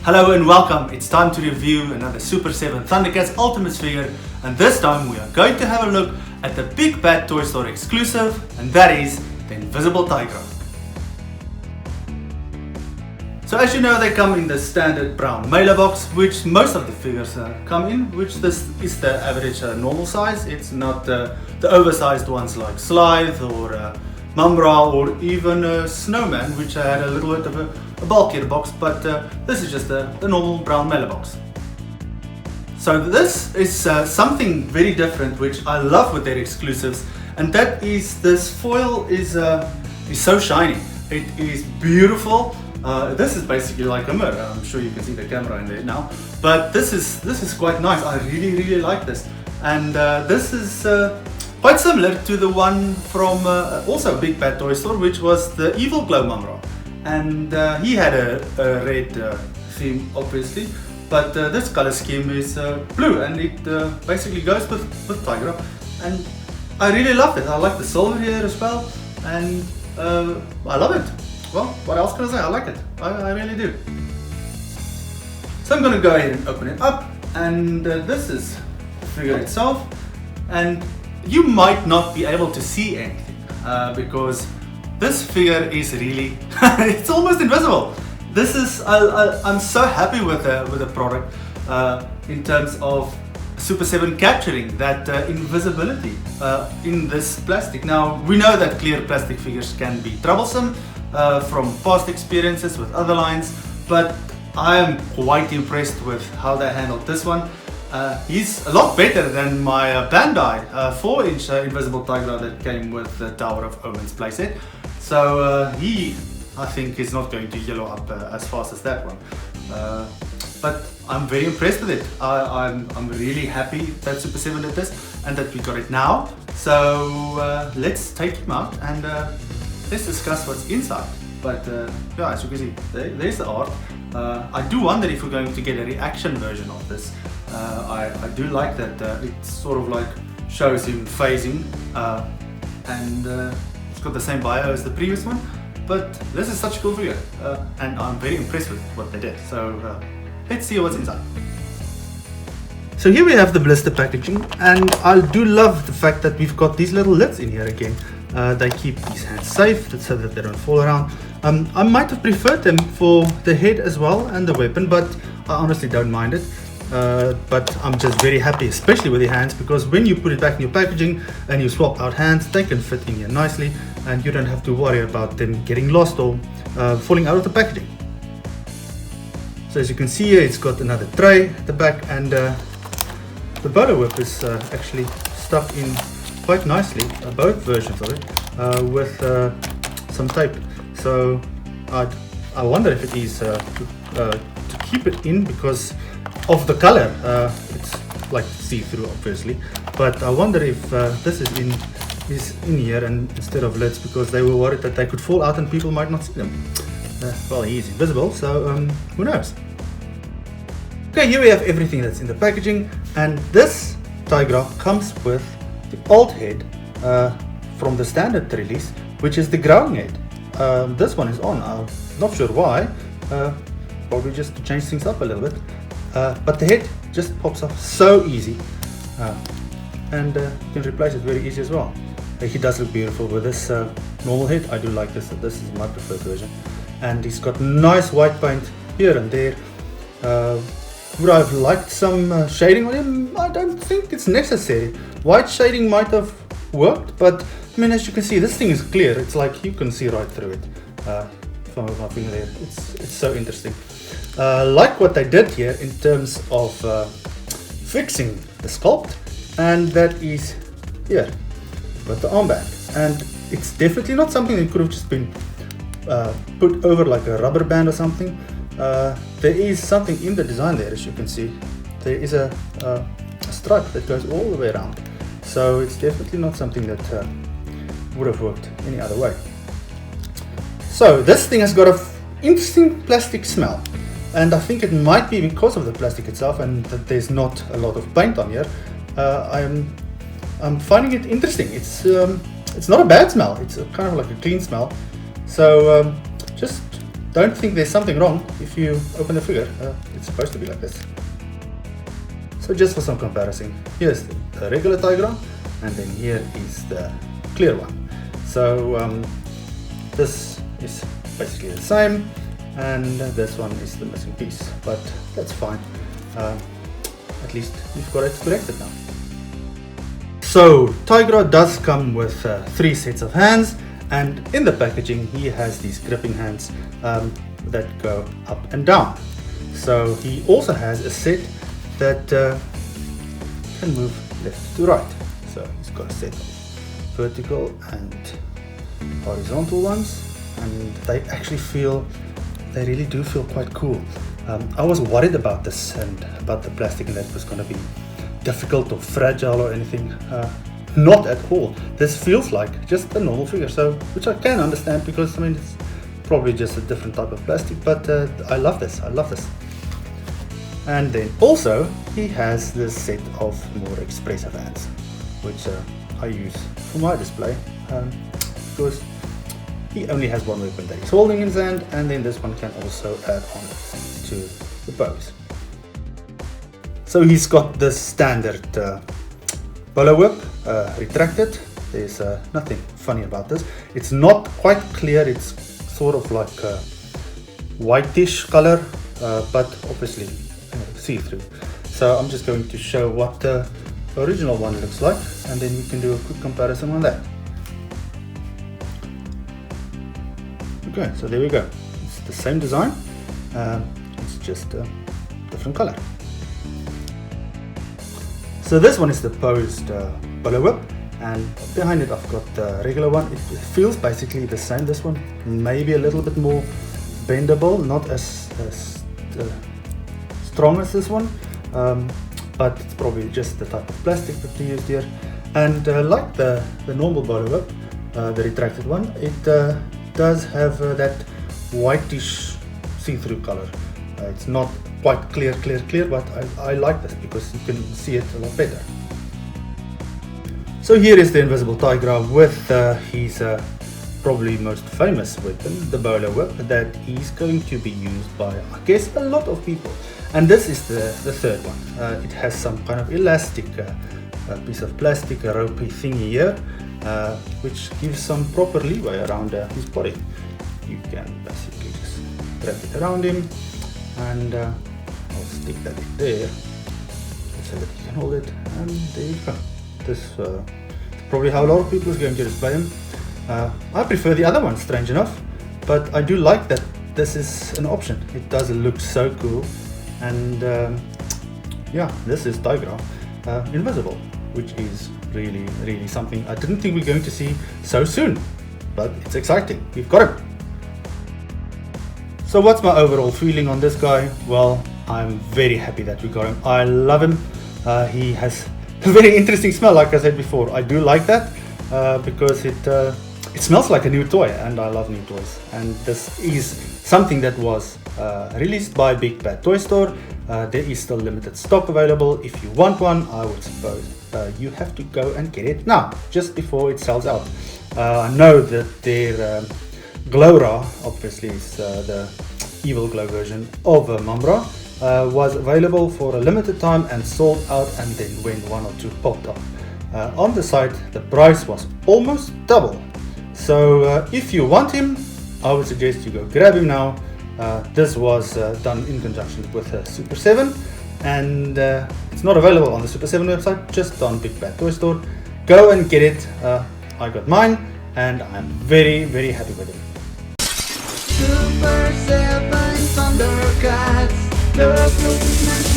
Hello and welcome. It's time to review another Super7 ThunderCats ULTIMATES figure, and this time we are going to have a look at the Big Bad Toy Store exclusive, and that is the Invisible Tygra. So as you know, they come in the standard brown mailer box, which most of the figures come in, which this is the average normal size. It's not the oversized ones like Slythe or Mumbra or even Snowman, which had a little bit of a bulkier box, but this is just the normal brown mailer box. So this is something very different, which I love with their exclusives, and that is this foil is so shiny. It is beautiful. This is basically like a mirror. I'm sure you can see the camera in there now, but this is quite nice. I really like this, and this is quite similar to the one from also Big Bad Toy Store, which was the Evil Glow Mumbra, and he had a red theme obviously, but this color scheme is blue, and it basically goes with Tygra, and I really love it. I like the silver here as well, and I love it. Well, what else can I say? I like it. I really do. So I'm going to go ahead and open it up, and this is the figure itself, and you might not be able to see anything because this figure is really it's almost invisible. This is I'm so happy with the product in terms of Super7 capturing that invisibility in this plastic. Now we know that clear plastic figures can be troublesome from past experiences with other lines, but I am quite impressed with how they handled this one. He's a lot better than my Bandai 4-inch Invisible Tygra that came with the Tower of Omens playset. So he, I think, is not going to yellow up as fast as that one. But I'm very impressed with it. I'm really happy that Super7 did this and that we got it now. So let's take him out and let's discuss what's inside. But yeah, as you can see, there's the art. I do wonder if we're going to get a reaction version of this. I do like that it sort of like shows him phasing, and it's got the same bio as the previous one, but this is such a cool figure, and I'm very impressed with what they did. So let's see what's inside. So here we have the blister packaging, and I do love the fact that we've got these little lids in here again. They keep these hands safe so that they don't fall around. I might have preferred them for the head as well and the weapon, but I honestly don't mind it. But I'm just very happy, especially with the hands, because when you put it back in your packaging and you swap out hands, they can fit in here nicely, and you don't have to worry about them getting lost or falling out of the packaging. So as you can see here, it's got another tray at the back, and the bolo whip is actually stuck in quite nicely, both versions of it, with some tape. So I wonder if it is to keep it in because of the color. It's like see-through obviously, but I wonder if this is in here and instead of lids, because they were worried that they could fall out and people might not see them. Well, he is invisible, so who knows. Okay, here we have everything that's in the packaging, and this Tygra comes with the old head from the standard release, which is the ground head. This one is on. I'm not sure why, probably just to change things up a little bit, but the head just pops off so easy, and you can replace it very easy as well. He does look beautiful with this normal head. I do like this. This is my preferred version, and he's got nice white paint here and there. Would I have liked some shading on him? I don't think it's necessary. White shading might have worked, but I mean, as you can see, this thing is clear. It's like you can see right through it. If I move my finger there, it's so interesting. Like what they did here in terms of fixing the sculpt, and that is here with the armband. And it's definitely not something that could have just been put over like a rubber band or something. There is something in the design there, as you can see. There is a stripe that goes all the way around. So it's definitely not something that would have worked any other way. So this thing has got an interesting plastic smell, and I think it might be because of the plastic itself and that there's not a lot of paint on here. I'm finding it interesting. It's not a bad smell. It's kind of like a clean smell. So just don't think there's something wrong if you open the figure. It's supposed to be like this. So just for some comparison, here's the regular Tygra, and then here is the clear one. So this is basically the same, and this one is the missing piece, but that's fine. At least you've got it corrected now. So Tygra does come with 3 sets of hands, and in the packaging he has these gripping hands that go up and down. So he also has a set that can move left to right. So he's got a set of vertical and horizontal ones, and they actually really do feel quite cool. I was worried about this and about the plastic, and that it was going to be difficult or fragile or anything. Not at all. This feels like just a normal figure, so which I can understand, because I mean it's probably just a different type of plastic, but I love this. And then also he has this set of more expressive hands, which I use for my display, because he only has one weapon that he's holding in his hand, and then this one can also add on to the bows. So he's got the standard bolo whip, retracted. There's nothing funny about this. It's not quite clear. It's sort of like a whitish color, but obviously see-through. So I'm just going to show what the original one looks like, and then we can do a quick comparison on that. Okay, so there we go. It's the same design, it's just a different color. So this one is the posed bolo whip, and behind it I've got the regular one. It feels basically the same. This one maybe a little bit more bendable, not as strong as this one, but it's probably just the type of plastic that they used here. And like the normal bolo whip, the retracted one, it does have that whitish see-through color. It's not quite clear, but I like this because you can see it a lot better. So here is the invisible Tygra with his probably most famous weapon, the bolo whip, that is going to be used by, I guess, a lot of people. And this is the third one. It has some kind of elastic piece of plastic, a ropey thingy here, which gives some proper leeway around his body. You can basically just wrap it around him, and I'll stick that in there so that you can hold it, and there you go. This is probably how a lot of people is going to display him. I prefer the other one, strange enough, but I do like that this is an option. It does look so cool, and yeah, this is Tygra invisible, which is really something I didn't think we're going to see so soon, but it's exciting. We've got him. So what's my overall feeling on this guy? Well, I'm very happy that we got him. I love him. He has a very interesting smell, like I said before. I do like that because it smells like a new toy, and I love new toys. And this is something that was released by Big Bad Toy Store. There is still limited stock available. If you want one, I would suppose you have to go and get it now, just before it sells out. I know that their Glowra, obviously is the evil glow version of Mambra, was available for a limited time and sold out, and then when 1 or 2 popped up on the site, the price was almost double. So if you want him, I would suggest you go grab him now. This was done in conjunction with Super7, and it's not available on the Super7 website, just on Big Bad Toy Store. Go and get it. I got mine, and I'm very happy with it. Super 7 ThunderCats, the ultimate